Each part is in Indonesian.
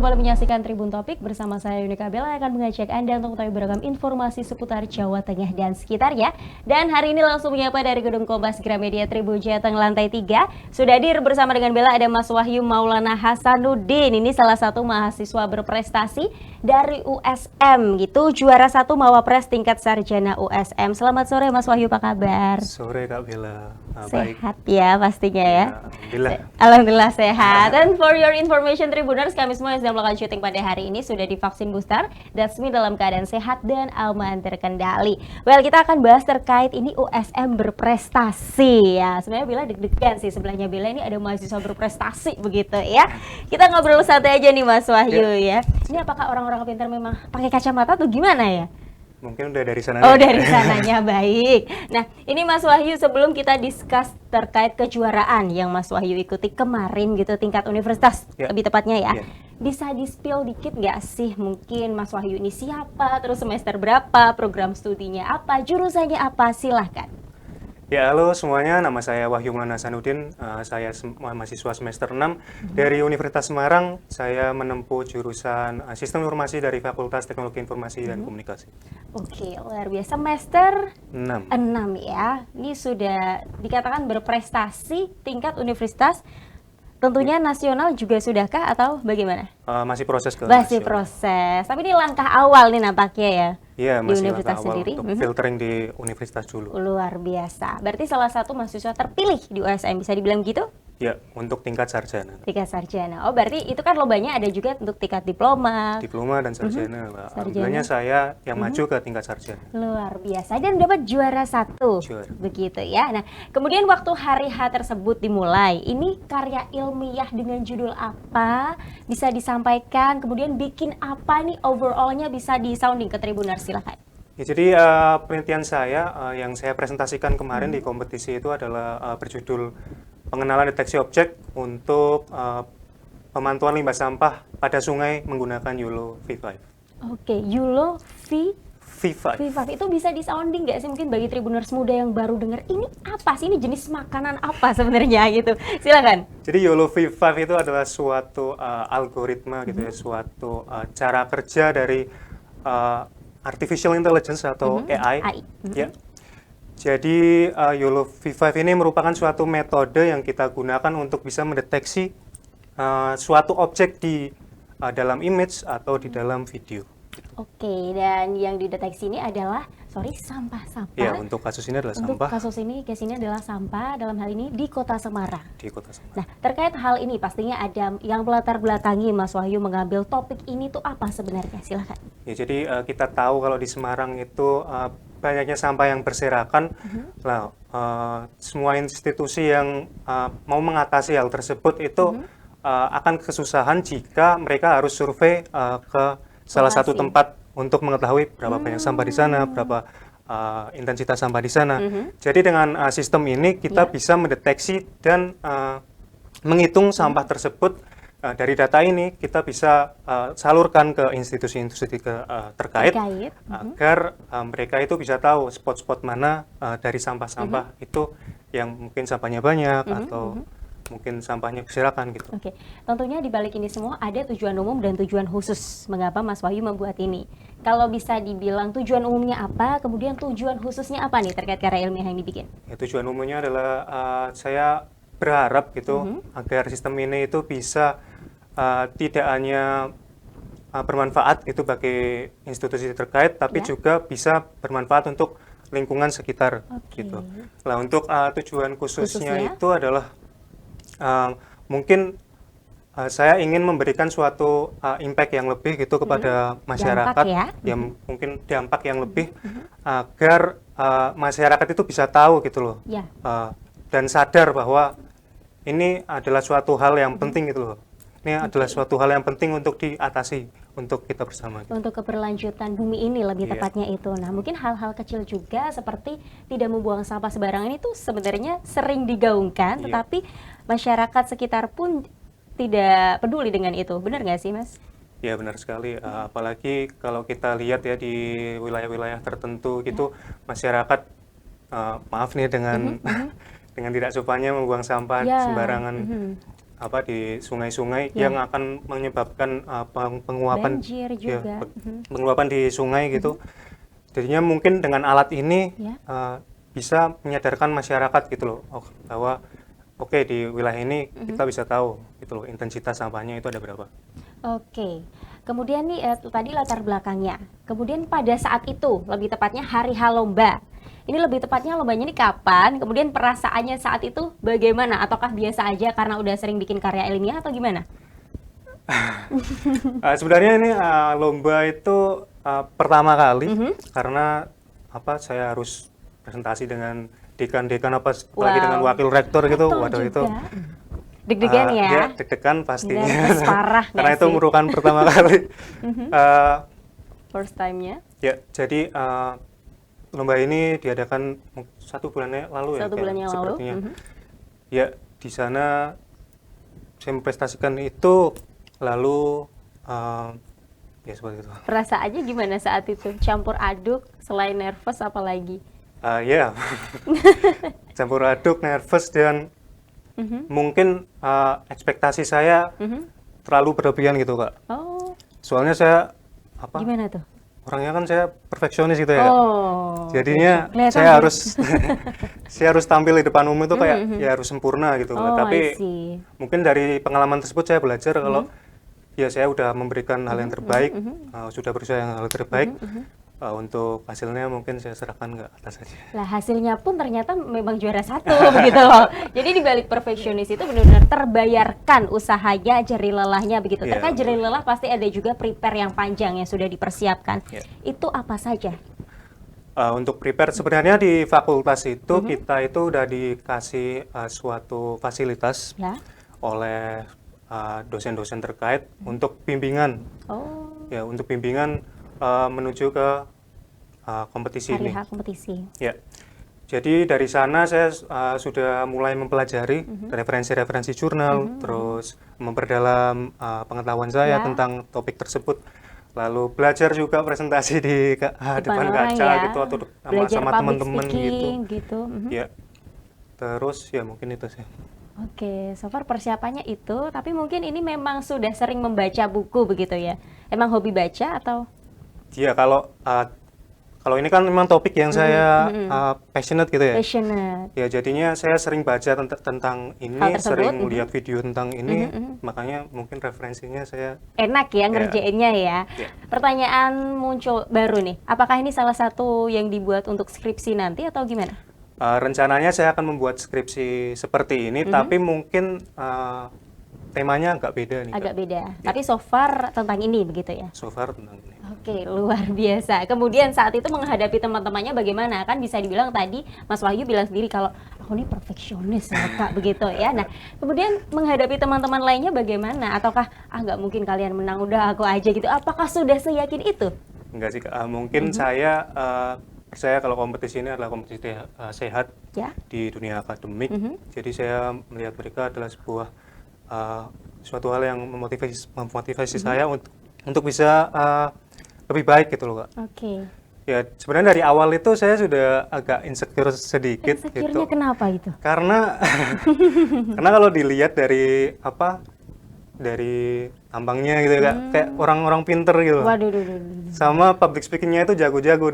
kembali menyaksikan Tribun Topik bersama saya Yunika Bella yang akan mengajak Anda untuk mengetahui beragam informasi seputar Jawa Tengah dan sekitarnya. Dan hari ini langsung menyapa dari Gedung Kompas Gramedia Tribun Jateng lantai 3. Sudah hadir bersama dengan Bella ada Mas Wahyu Maulana Hasanuddin. Ini salah satu mahasiswa berprestasi dari USM gitu, juara 1 Mawapres tingkat sarjana USM. Selamat sore Mas Wahyu, apa kabar? Sore Kak Bella. Sehat ya pastinya ya. Alhamdulillah. Alhamdulillah sehat. Dan for your information Tribuners, kami semua yang sedang melakukan syuting pada hari ini sudah divaksin booster. That's me dalam keadaan sehat dan aman terkendali. Well, kita akan bahas terkait ini USM berprestasi ya. Sebenarnya Bella deg-degan sih, sebelahnya Bella ini ada mahasiswa berprestasi begitu ya. Kita ngobrol santai aja nih Mas Wahyu ya. Ini apakah orang-orang pintar memang pakai kacamata atau gimana ya? Mungkin udah dari sana. Oh, dari sananya, baik. Nah, ini Mas Wahyu, sebelum kita discuss terkait kejuaraan yang Mas Wahyu ikuti kemarin gitu, tingkat universitas lebih tepatnya ya. Bisa di-spill dikit nggak sih mungkin Mas Wahyu ini siapa, terus semester berapa, program studinya apa, jurusannya apa, silahkan. Ya, halo semuanya, nama saya Wahyu Maulana Hasanuddin. Saya mahasiswa semester 6 dari Universitas Semarang. Saya menempuh jurusan Sistem Informasi dari Fakultas Teknologi Informasi dan Komunikasi. Oke, luar biasa. Semester 6 ya. Ini sudah dikatakan berprestasi tingkat universitas. Tentunya nasional juga sudahkah atau bagaimana? Masih proses ke Masih nasional. proses. Tapi ini langkah awal nih nampaknya ya. Iya, di masih universitas langkah awal sendiri. untuk filtering di universitas dulu. Luar biasa. Berarti salah satu mahasiswa terpilih di USM, bisa dibilang gitu? Ya, untuk tingkat sarjana. Tingkat sarjana. Oh, berarti itu kan lobanya ada juga untuk tingkat diploma. Diploma dan sarjana. Alhamdulillahnya saya yang maju ke tingkat sarjana. Luar biasa. Dan dapat juara 1. Juara. Begitu ya. Nah, kemudian waktu hari H tersebut dimulai, ini karya ilmiah dengan judul apa? Bisa disampaikan, kemudian bikin apa nih overall-nya, bisa di-sounding ke Tribuners, silakan. Ya, jadi penelitian saya yang saya presentasikan kemarin di kompetisi itu adalah berjudul Pengenalan Deteksi Objek untuk Pemantauan Limbah Sampah pada Sungai menggunakan YOLO V5. Oke, YOLO V5. V5 itu bisa di-sounding nggak sih mungkin bagi Tribuners muda yang baru dengar, ini apa sih, ini jenis makanan apa sebenarnya gitu. Silakan. Jadi YOLO V5 itu adalah suatu algoritma gitu ya, suatu cara kerja dari Artificial Intelligence atau AI. Ya. Jadi YOLO V5 ini merupakan suatu metode yang kita gunakan untuk bisa mendeteksi suatu objek di dalam image atau di dalam video. Oke, dan yang dideteksi ini adalah sampah-sampah. Ya, untuk kasus ini adalah untuk sampah. kasus ini, case ini adalah sampah, dalam hal ini di Kota Semarang. Di Kota Semarang. Nah, terkait hal ini pastinya ada yang melatar belakangi Mas Wahyu mengambil topik ini tuh apa sebenarnya? Silakan. Ya, jadi kita tahu kalau di Semarang itu banyaknya sampah yang berserakan. Nah, semua institusi yang mau mengatasi hal tersebut itu akan kesusahan jika mereka harus survei ke salah satu tempat untuk mengetahui berapa banyak sampah di sana, berapa intensitas sampah di sana. Jadi dengan sistem ini kita bisa mendeteksi dan menghitung sampah tersebut. Dari data ini kita bisa salurkan ke institusi-institusi terkait agar mereka itu bisa tahu spot-spot mana dari sampah-sampah itu yang mungkin sampahnya banyak atau mungkin sampahnya berserakan gitu. Oke, tentunya di balik ini semua ada tujuan umum dan tujuan khusus. Mengapa Mas Wahyu membuat ini? Kalau bisa dibilang tujuan umumnya apa, kemudian tujuan khususnya apa nih terkait karya ilmiah yang dibikin? Ya, tujuan umumnya adalah saya berharap gitu agar sistem ini itu bisa tidak hanya bermanfaat itu bagi institusi terkait, tapi juga bisa bermanfaat untuk lingkungan sekitar gitu. Nah, untuk tujuan khususnya itu adalah mungkin saya ingin memberikan suatu impact yang lebih gitu kepada masyarakat, mungkin dampak yang lebih agar masyarakat itu bisa tahu gitu loh, dan sadar bahwa ini adalah suatu hal yang penting gitu loh. Ini adalah suatu hal yang penting untuk diatasi untuk kita bersama. Untuk keberlanjutan bumi ini lebih tepatnya itu. Nah, mungkin hal-hal kecil juga seperti tidak membuang sampah sembarangan itu sebenarnya sering digaungkan, tetapi masyarakat sekitar pun tidak peduli dengan itu. Benar nggak sih, Mas? Ya, benar sekali. Apalagi kalau kita lihat ya di wilayah-wilayah tertentu gitu, masyarakat maaf nih dengan dengan tidak sopannya membuang sampah sembarangan. di sungai-sungai Ya. yang akan menyebabkan penguapan Banjir ya, juga. penguapan di sungai gitu. Jadinya mungkin dengan alat ini Ya. bisa menyadarkan masyarakat gitu loh, bahwa oke, di wilayah ini kita bisa tahu gitu loh intensitas sampahnya itu ada berapa. Oke. Kemudian nih tadi latar belakangnya. Kemudian pada saat itu, lebih tepatnya hari H lomba. Ini lebih tepatnya lombanya ini kapan? Kemudian perasaannya saat itu bagaimana? Ataukah biasa aja karena udah sering bikin karya ilmiah atau gimana? Sebenarnya ini lomba itu pertama kali karena saya harus presentasi dengan dekan-dekan apalagi dengan wakil rektor gitu. Rektor Waduh, juga. itu Deg-degan ya? ya deg-degan pastinya. Nervous parah Karena nggak itu sih? merupakan pertama kali. First time-nya? Ya, jadi lomba ini diadakan 1 bulan lalu ya, 1 bulan yang lalu. sepertinya. Ya, di sana saya memprestasikan itu, lalu ya seperti itu. Perasaannya gimana saat itu? Campur aduk, selain nervous apalagi? Ya, campur aduk, nervous, dan mungkin ekspektasi saya terlalu berlebihan gitu, Kak. Oh, Soalnya saya gimana tuh? orangnya kan saya perfeksionis gitu ya, Kak. Oh, Jadinya kelihatan saya ya? harus saya harus tampil di depan umum itu kayak ya harus sempurna gitu. Oh, I Tapi see. mungkin dari pengalaman tersebut saya belajar kalau ya saya udah memberikan hal yang terbaik, sudah berusaha yang hal terbaik. Untuk hasilnya mungkin saya serahkan ke atas saja. Lah hasilnya pun ternyata memang juara 1 begitu loh. Jadi di balik perfeksionis itu benar-benar terbayarkan usahanya, jerih lelahnya begitu. Iya, Terkait jerih lelah pasti ada juga prepare yang panjang yang sudah dipersiapkan. Iya. Itu apa saja? Untuk prepare sebenarnya di fakultas itu kita itu udah dikasih suatu fasilitas Ya. oleh dosen-dosen terkait untuk bimbingan. Oh, Ya, untuk bimbingan menuju ke kompetisi hari ini. H kompetisi. Ya, jadi dari sana saya sudah mulai mempelajari referensi-referensi jurnal, terus memperdalam pengetahuan saya Ya. tentang topik tersebut, lalu belajar juga presentasi di depan orang kaca ya. gitu atau Belajar sama public teman-teman gitu. speaking gitu. Ya, terus ya mungkin itu sih. Oke, so far persiapannya itu, tapi mungkin ini memang sudah sering membaca buku begitu ya? Emang hobi baca atau? Ya, kalau ini kan memang topik yang saya passionate gitu ya. Passionate. Ya, jadinya saya sering baca tentang ini, Hal tersebut, sering lihat video tentang ini, makanya mungkin referensinya saya Enak ya ngerjainnya ya. Ya. Pertanyaan muncul baru nih, apakah ini salah satu yang dibuat untuk skripsi nanti atau gimana? rencananya saya akan membuat skripsi seperti ini, tapi mungkin temanya agak beda nih, Kak. Agak beda, tapi so far tentang ini begitu ya? So far tentang ini. Oke, luar biasa. Kemudian saat itu menghadapi teman-temannya bagaimana? Kan bisa dibilang tadi Mas Wahyu bilang sendiri kalau aku ini perfeksionis ya Kak, begitu ya. Nah, kemudian menghadapi teman-teman lainnya bagaimana? Ataukah nggak mungkin kalian menang, udah aku aja gitu. Apakah sudah seyakin itu? Enggak sih, Kak. Mungkin saya percaya kalau kompetisi ini adalah kompetisi sehat Ya. di dunia akademik. Jadi saya melihat mereka adalah suatu hal yang memotivasi saya untuk bisa lebih baik gitu loh, Kak. Oke. Ya, sebenarnya dari awal itu saya sudah agak insecure sedikit Insecure-nya gitu. kenapa itu? Karena karena kalau dilihat dari dari tampangnya gitu ya, Kak, kayak orang-orang pinter gitu. Waduh, duh, duh, duh. Sama public speakingnya itu jago-jago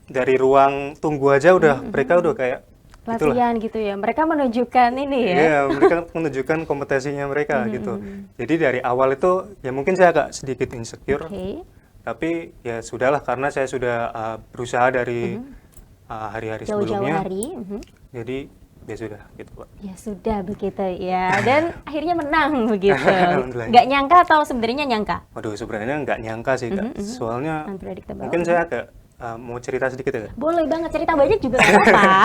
dari ruang tunggu aja udah mereka udah kayak itulah. Latihan gitu ya. Mereka menunjukkan ini ya. Iya, mereka menunjukkan kompetensinya mereka gitu. Jadi dari awal itu ya mungkin saya agak sedikit insecure, Oke. tapi ya sudahlah karena saya sudah berusaha dari hari-hari Jauh-jauh sebelumnya. hari. Jadi ya sudah gitu, Pak. Ya sudah begitu ya. Dan akhirnya menang begitu. Alhamdulillah. Nggak nyangka atau sebenarnya nyangka? Waduh, sebenarnya nggak nyangka sih, Kak. Soalnya Unpredictable. mungkin saya agak mau cerita sedikit ya, Kak. Boleh banget, cerita banyak juga nggak apa-apa.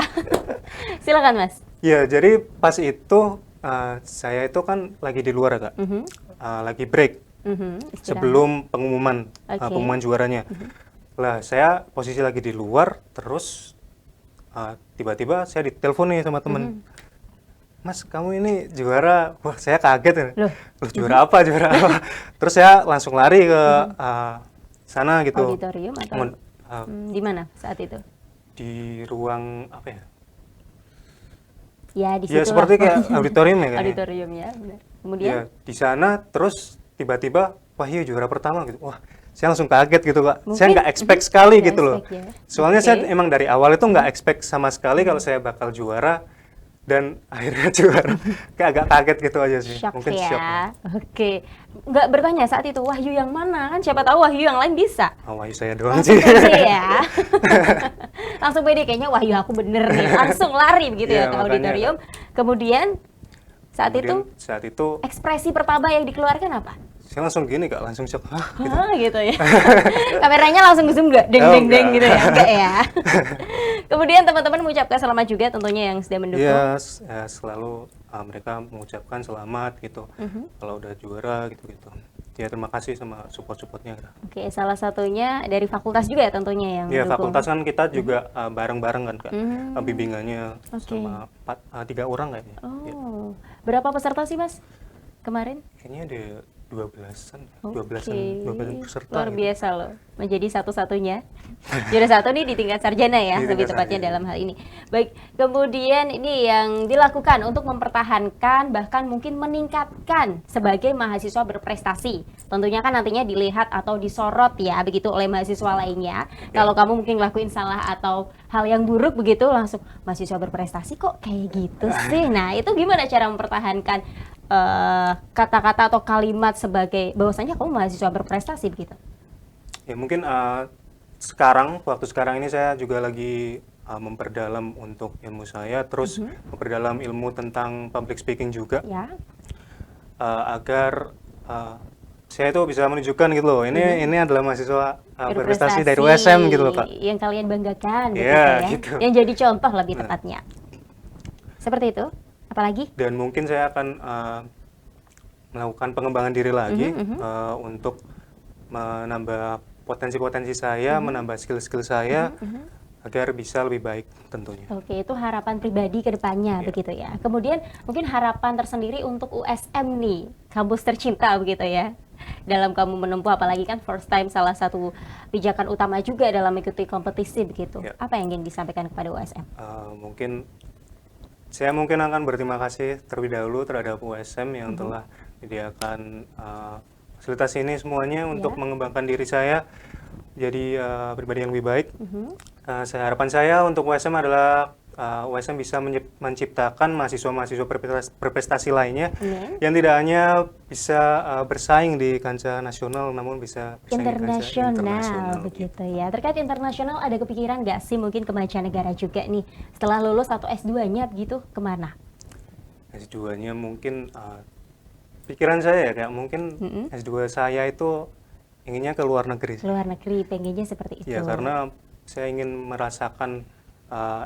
Silakan Mas. Ya, jadi pas itu saya itu kan lagi di luar ya, Kak. Lagi break Istirahat. sebelum pengumuman Oke. pengumuman juaranya. Lah, saya posisi lagi di luar, terus tiba-tiba saya ditelepon nih sama temen. Mas, kamu ini juara. Wah, saya kaget ya. Loh. Loh, juara apa? Juara apa? Terus saya langsung lari ke sana gitu. Auditorium atau Mon- di mana saat itu? di ruang apa ya? Ya di Ya situ seperti kayak auditorium ya kayaknya. auditorium ya, benar. Kemudian? Ya, di sana terus tiba-tiba Wahyu juara pertama gitu. Wah, saya langsung kaget gitu Kak. Saya Mungkin nggak expect sekali nggak gitu loh. expect ya. Soalnya Oke. saya emang dari awal itu nggak expect sama sekali kalau saya bakal juara dan akhirnya juara. Kayak agak kaget gitu aja sih. Shock Mungkin shock. ya. Oke. Nggak bertanya saat itu Wahyu yang mana kan? Siapa tahu Wahyu yang lain bisa. Oh, Wahyu saya doang Langsung sih. pede ya. Langsung pede kayaknya Wahyu aku bener nih. Langsung lari begitu ya Iya, ke makanya, auditorium. Kemudian saat Kemudian itu saat itu ekspresi pertama yang dikeluarkan apa? saya langsung gini Kak, langsung shock. Hah, gitu. Ah, gitu ya. Kameranya langsung zoom nggak? Deng Oh, deng deng enggak. gitu ya? Enggak ya. Kemudian teman-teman mengucapkan selamat juga tentunya yang sudah mendukung. Iya, ya, selalu mereka mengucapkan selamat gitu. Kalau udah juara gitu-gitu. Ya terima kasih sama support-supportnya. Oke, salah satunya dari fakultas juga ya tentunya yang Iya, mendukung. fakultas kan kita juga bareng-bareng kan Kak. Hmm. Bimbingannya Oke. sama 3 orang kayaknya. Ya, Oh, berapa peserta sih Mas kemarin? kayaknya ada 12-an, Oke, 12-an peserta. luar gitu. biasa loh, menjadi satu-satunya juara satu nih di tingkat sarjana ya, Di lebih tingkat tepatnya sarjana. dalam hal ini. Baik, kemudian ini yang dilakukan untuk mempertahankan bahkan mungkin meningkatkan sebagai mahasiswa berprestasi. Tentunya kan nantinya dilihat atau disorot ya begitu oleh mahasiswa lainnya. Kalau kamu mungkin ngelakuin salah atau hal yang buruk begitu langsung mahasiswa berprestasi kok kayak gitu sih. Nah, itu gimana cara mempertahankan kata-kata atau kalimat sebagai bahwasanya kamu mahasiswa berprestasi begitu? Ya mungkin waktu sekarang ini saya juga lagi memperdalam untuk ilmu saya, terus memperdalam ilmu tentang public speaking juga, Ya. agar saya itu bisa menunjukkan gitu loh, ini adalah mahasiswa berprestasi dari USM gitu loh Kak. Yang kalian banggakan begitu Iya, ya. gitu. Yang jadi contoh lebih tepatnya. Seperti itu. Apalagi? Dan mungkin saya akan melakukan pengembangan diri lagi untuk menambah potensi-potensi saya, menambah skill-skill saya agar bisa lebih baik tentunya. Oke, itu harapan pribadi ke depannya begitu ya. Kemudian mungkin harapan tersendiri untuk USM nih, kampus tercinta begitu ya. Dalam kamu menempuh apalagi kan first time salah satu pijakan utama juga dalam mengikuti kompetisi begitu. Ya. Apa yang ingin disampaikan kepada USM? Saya mungkin akan berterima kasih terlebih dahulu terhadap USM yang telah menyediakan fasilitas ini semuanya untuk mengembangkan diri saya jadi pribadi yang lebih baik. Harapan saya untuk USM adalah USM bisa menciptakan mahasiswa-mahasiswa berprestasi lainnya yang tidak hanya bisa bersaing di kancah nasional, namun bisa bersaing di kancah internasional. Begitu ya. Terkait internasional ada kepikiran nggak sih mungkin ke mancanegara juga nih setelah lulus atau S2-nya begitu kemana? S2-nya mungkin pikiran saya ya kayak mungkin S2 saya itu inginnya ke luar negeri. Luar negeri, pengennya seperti itu. Ya karena saya ingin merasakan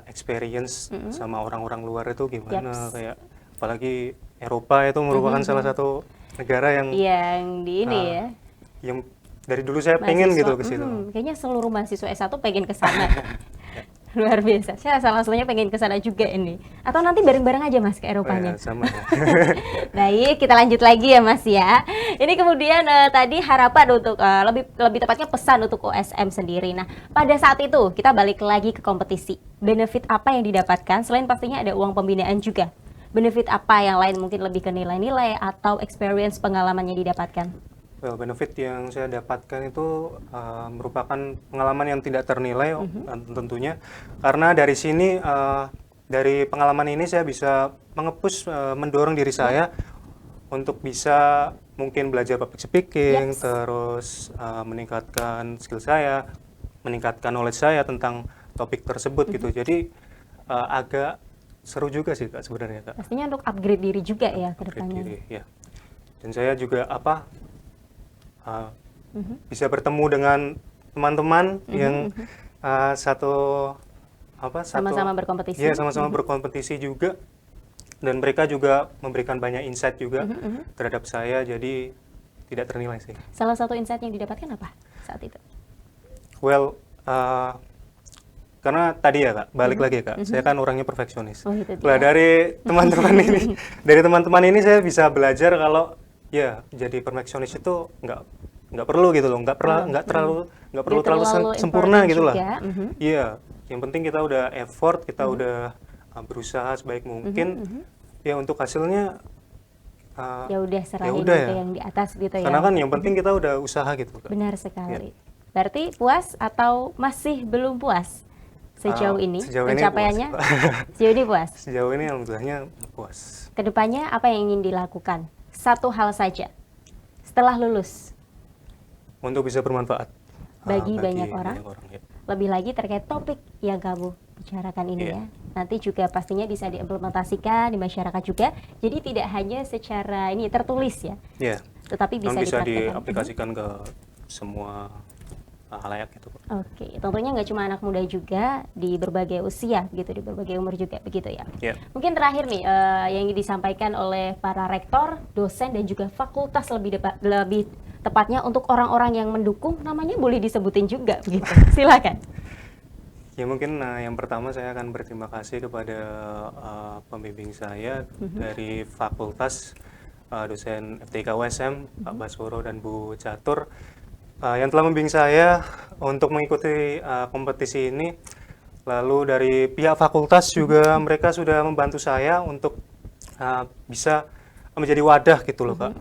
experience sama orang-orang luar itu gimana, kayak apalagi Eropa itu merupakan salah satu negara yang di ini ya. yang dari dulu saya pengen gitu ke situ. Kayaknya seluruh mahasiswa S1 pengen ke sana. Luar biasa. Saya salah satunya pengen ke sana juga ini. Atau nanti bareng-bareng aja Mas ke Eropanya. Sama ya. Baik, kita lanjut lagi ya Mas ya. Ini kemudian tadi harapan untuk lebih tepatnya pesan untuk OSM sendiri. Nah, pada saat itu kita balik lagi ke kompetisi. Benefit apa yang didapatkan? Selain pastinya ada uang pembinaan juga. Benefit apa yang lain mungkin lebih ke nilai-nilai atau experience pengalaman yang didapatkan? Well, benefit yang saya dapatkan itu merupakan pengalaman yang tidak ternilai tentunya. Karena dari sini, dari pengalaman ini saya bisa mendorong diri saya untuk bisa mungkin belajar public speaking, terus meningkatkan skill saya, meningkatkan knowledge saya tentang topik tersebut gitu. Jadi agak seru juga sih Kak sebenarnya Kak. Pastinya untuk upgrade diri juga ya ke depannya. Ya. Dan saya juga bisa bertemu dengan teman-teman yang sama-sama berkompetisi. Iya, sama-sama berkompetisi juga. Dan mereka juga memberikan banyak insight juga terhadap saya, jadi tidak ternilai sih. Salah satu insight yang didapatkan apa saat itu? Well, karena tadi ya Kak, balik lagi ya Kak, saya kan orangnya perfeksionis. Oh, itu dia. Nah, dari teman-teman ini saya bisa belajar kalau ya jadi perfeksionis itu nggak perlu gitu loh, nggak perlu terlalu sempurna gitu lah. Iya, yang penting kita udah effort, kita udah berusaha sebaik mungkin. Ya untuk hasilnya Ya udah serahin udah ke ya. yang di atas gitu ya. Karena kan yang penting kita udah usaha gitu, Kak. Benar sekali. Berarti puas atau masih belum puas sejauh ini Sejauh ini pencapaiannya? puas, Kak. Sejauh ini puas. Sejauh ini alhamdulillahnya puas. Kedepannya apa yang ingin dilakukan? Satu hal saja setelah lulus Untuk bisa bermanfaat bagi banyak orang. ya. Lebih lagi terkait topik yang kamu bicarakan ini Iya. ya. Nanti juga pastinya bisa diimplementasikan di masyarakat juga. Jadi tidak hanya secara ini tertulis ya, Iya. tetapi bisa Dan bisa dipraktekkan. diaplikasikan ke semua halayak gitu, Pak. Oke, tentunya nggak cuma anak muda juga, di berbagai usia gitu, di berbagai umur juga begitu ya. Iya. Mungkin terakhir nih yang ingin disampaikan oleh para rektor, dosen dan juga fakultas lebih tepatnya untuk orang-orang yang mendukung, namanya boleh disebutin juga begitu. Silakan. Ya mungkin yang pertama saya akan berterima kasih kepada pembimbing saya dari fakultas dosen FTIK USM, Pak Basworo dan Bu Catur, yang telah membimbing saya untuk mengikuti kompetisi ini. Lalu dari pihak fakultas juga mereka sudah membantu saya untuk bisa menjadi wadah gitu loh, Kak,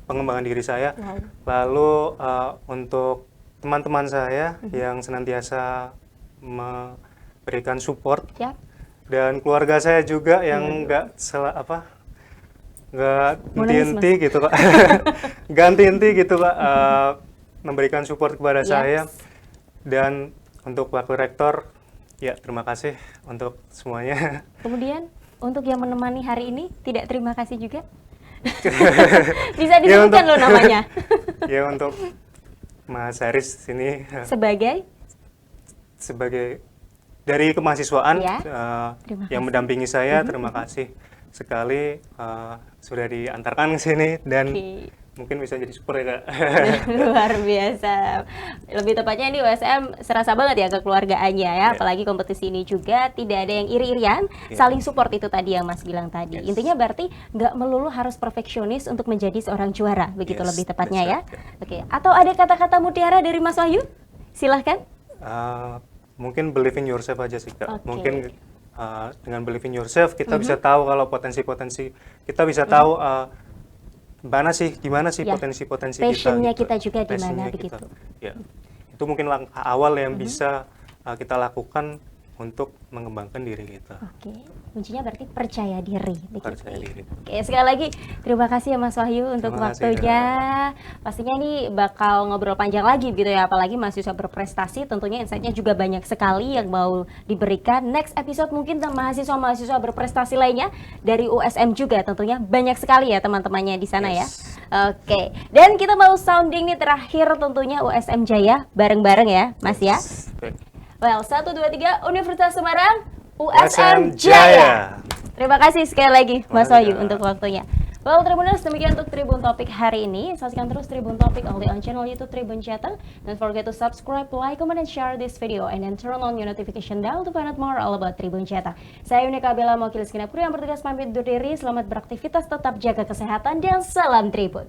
pengembangan diri saya. Wow. Lalu untuk teman-teman saya yang senantiasa memberikan support, Siap. dan keluarga saya juga yang nggak henti-henti gitu, Kak. Nggak henti-henti gitu, Kak, memberikan support kepada saya. Dan untuk wakil rektor, ya terima kasih untuk semuanya. Kemudian untuk yang menemani hari ini tidak terima kasih juga. Bisa disebutkan loh namanya. Ya untuk Mas Haris sini sebagai dari kemahasiswaan Ya, yang mendampingi saya, terima kasih sekali sudah diantarkan ke sini dan mungkin bisa jadi support ya, Kak. Luar biasa. Lebih tepatnya ini USM serasa banget ya kekeluargaannya ya, apalagi kompetisi ini juga tidak ada yang iri-irian, saling support itu tadi yang Mas bilang tadi. Intinya berarti nggak melulu harus perfeksionis untuk menjadi seorang juara, begitu lebih tepatnya ya. Oke, atau ada kata-kata mutiara dari Mas Wahyu? Silahkan. Mungkin believe in yourself aja sih, Kak. Mungkin dengan believe in yourself kita bisa tahu kalau potensi-potensi kita bisa tahu gimana sih potensi-potensi kita. Passionnya gitu. kita juga di mana Passionnya begitu. Ya, itu mungkin langkah awal yang bisa kita lakukan untuk mengembangkan diri kita. Oke, kuncinya berarti percaya diri. Percaya diri. Oke, sekali lagi terima kasih ya Mas Wahyu untuk waktunya. Pastinya ini bakal ngobrol panjang lagi gitu ya, apalagi mahasiswa berprestasi, tentunya insight-nya juga banyak sekali yang mau diberikan. Next episode mungkin mahasiswa-mahasiswa berprestasi lainnya dari USM juga tentunya banyak sekali ya teman-temannya di sana ya. Oke, dan kita mau sounding nih terakhir tentunya USM Jaya bareng-bareng ya Mas ya. Well, 1, 2, 3, Universitas Semarang, USM Jaya. Terima kasih sekali lagi Mas Wahyu untuk waktunya. Well, Tribuners, demikian untuk Tribun Topik hari ini. Saksikan terus Tribun Topik only on channel YouTube Tribun Jateng. Don't forget to subscribe, like, comment, and share this video. And then turn on your notification bell to find out more all about Tribun Jateng. Saya Yunika Bella, mewakili segenap kru yang bertugas pamit undur diri. Selamat beraktivitas, tetap jaga kesehatan, dan salam Tribun.